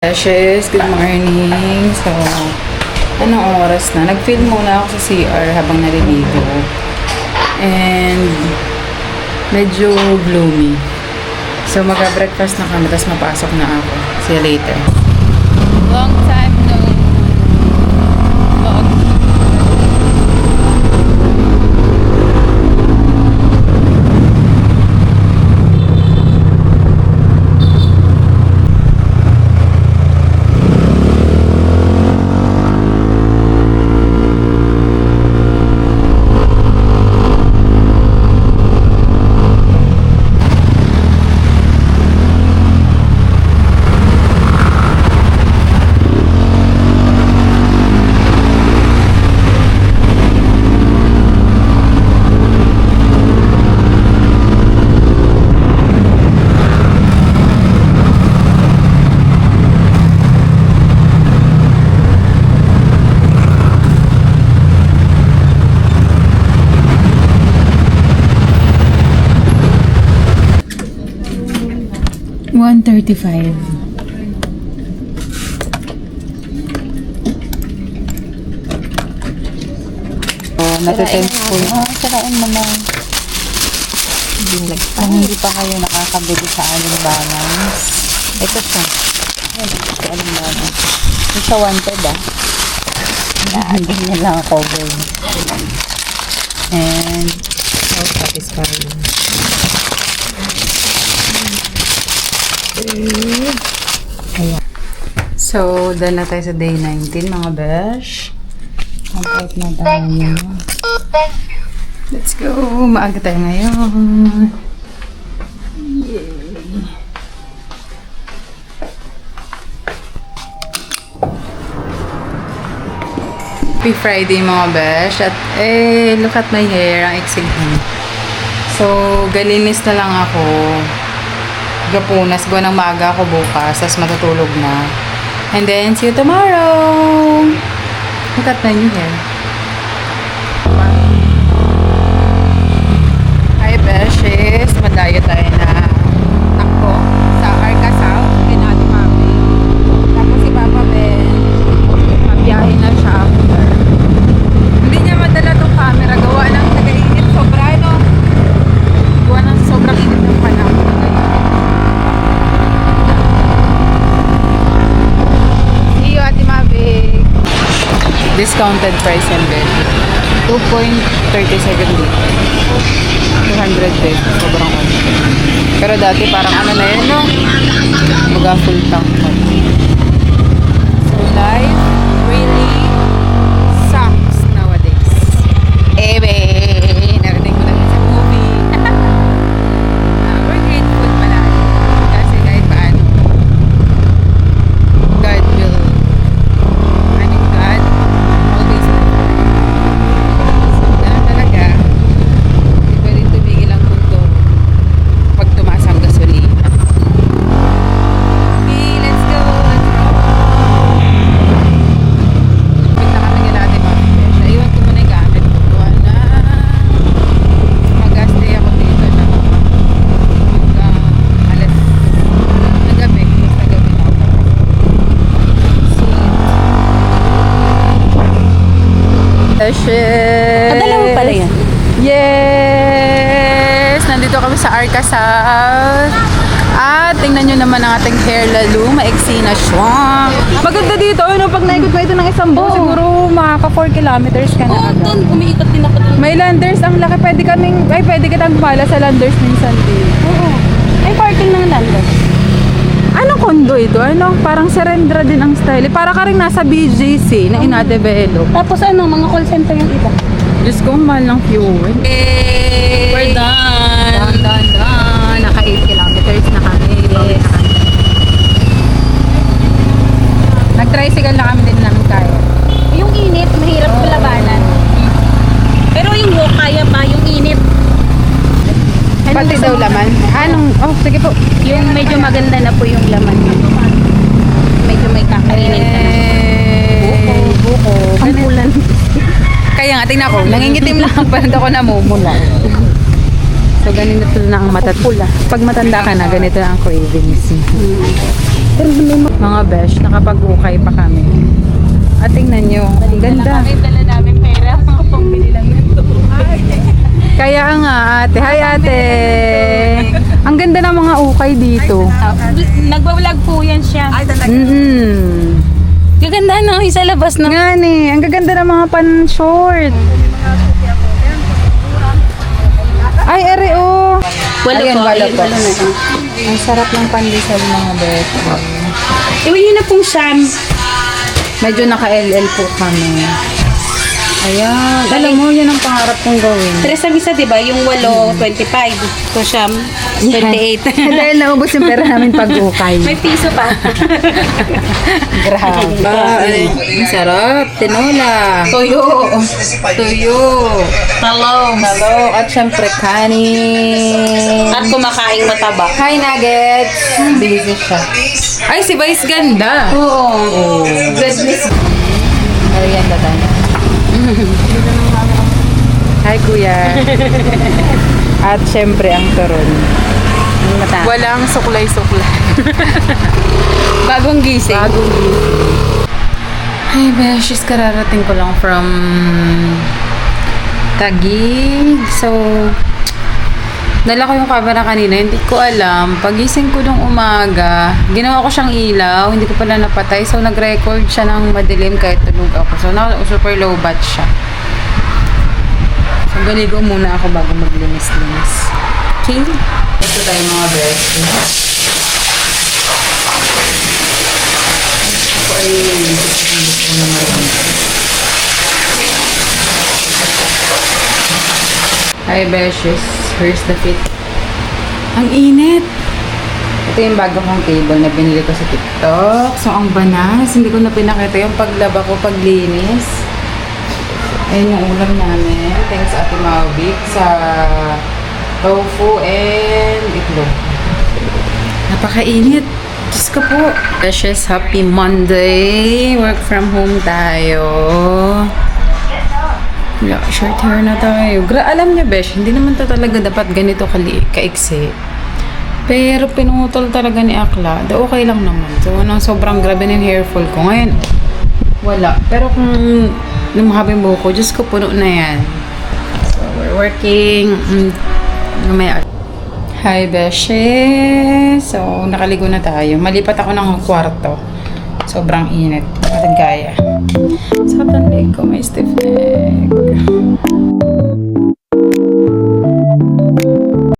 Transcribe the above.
Ashes, good morning. So, anong oras na? Nag-film muna ako sa CR habang naliligo. And, medyo gloomy. So, mag-breakfast na kami, tapos mapasok na ako. See you later. Long time no vlog. 1:35. Natitempt po. Sarain mo lang. Kung hindi pa kayo nakakabili sa Alimbanans. Ito siya. Ayan, sa Alimbanans. Hindi siya wanted Naagin niya lang ang cover niya. And, so satisfying. Ayan. So, dahil na tayo sa day 19, mga besh. Mag-out na tayo. Let's go! Maaga tayo ngayon. Yay! Happy Friday, mga besh. At, look at my hair. Ang exciting. So, galinis na lang ako. Gapunas, buwan ng maaga ako bukas, tapos matutulog na. And then, see you tomorrow! Look at my new hair. Hi, Beshes! Madayo tayo na takbo sa Arca South, Pinati Mami. Tapos si Papa Ben, mabiyahe na siya after. Hindi niya madala tong camera, gawa ng nag-iinit sobra, no? Gawa ng sobrang init ng panahon. Discounted price and bed. 2.37 liter. 200 pesos. Sobrang ano. Pero dati parang ano na yun, no? Baga full tank. So life really sucks nowadays. Narinig ko lang sa movie. We're grateful pala. Kasi kahit paano, God will Padala mo pala yan? Yes! Nandito kami sa Arca South. At tingnan nyo naman ang ating hair lalo. Maiksi na siya. Maganda dito. Ano, pag naikot ka ito ng isang buo, siguro makaka 4 kilometers ka na agad. Doon, umiikot din ako doon. May landers. Ang laki. Pwede kitang gumala sa landers minsan din. Oo. Ay, parking ng landers. Anong condo ito? Ano? Parang Serendra din ang style. Para ka rin nasa BGC na inadevelop. Tapos mga call center yung iba. Diyos ko, mahal ng fuel. Hey! We're done! Done. Naka 8 kilometers na kami. Nag-tricycle na kami din namin kaya. Yung init, mahirap palabanan. Pero yung walk, kaya pa, yung init. Pati daw laman. Anong? Oh, sige po. Yung medyo maganda na po yung laman. Medyo may kakainin ka na. Buko. Ang ulan. Kaya nga, tingnan ko. Nangingitim lang pag ako namumula. So, ganito na ang pag matanda ka na, ganito na ang cravings. Mga besh, nakapag-ukay pa kami. At tingnan nyo, ang ganda. Dala namin pera. Pambili lang nito. Kaya nga ate, hi ate! Ang ganda ng mga ukay dito. Nagbablog po yan siya. Gaganda no, isa labas na. Nga ni, ang gaganda ng mga pan-short. Ay, are oh! Walo po. Ang sarap ng pandesal mga beto. Iwan nyo na pong Sam. Medyo naka-LL po kami. Ayan. Alam mo, yun ang pangarap kong gawin. Tres ang isa, diba? Yung 8, 25. So, Sam, 28. Dahil naubos yung pera namin pag-ukay. May piso pa. Grabe. Ang sarap. Tinola. Tuyo. Talong. Hello. At syempre, kanin. At kumakaing mataba. Hi, Nuggets. Busy siya. Ay, si Vice ganda. Oo. Goodness. Merienda tayo. Hi, Kuya. At syempre, ang turon. Walang suklay-suklay. Bagong gising. Hi, Beshies. Kararating ko lang from Taguig. So, dala ko yung camera kanina. Hindi ko alam. Pagising ko nung umaga, ginawa ko siyang ilaw. Hindi ko pala napatay. So, nag-record siya ng madilim kahit tulog ako. So, super low bat siya. So, galigo muna ako bago maglinis-linis. Okay? Ito tayo mga Beshies. Ito ay gusto ko na marami. Hi, Beshies. Here's the fit. Ang init! Ito yung bago kong cable na binili ko sa TikTok. So, ang banas. Hindi ko na pinakita yung paglaba ko, paglinis. Ayan yung ulam namin. Thanks Ate Mavic sa tofu and itlog. Napakainit. Diyos ko po. Beshies, happy Monday. Work from home tayo. Yeah, short hair na tayo. Alam niyo, Besh, hindi naman to talaga dapat ganito kaiksi. Pero pinutol talaga ni Akla. Okay lang naman. So, sobrang grabe ng hair fall ko. Ngayon, wala. Pero kung lumahaba yung buhok ko, Diyos ko, puno na yan. So, we're working. Mamaya. Hi, Beshi. So, nakaligo na tayo. Malipat ako ng kwarto. Sobrang init. Natin kaya. Sa leg ko, may stiff neck.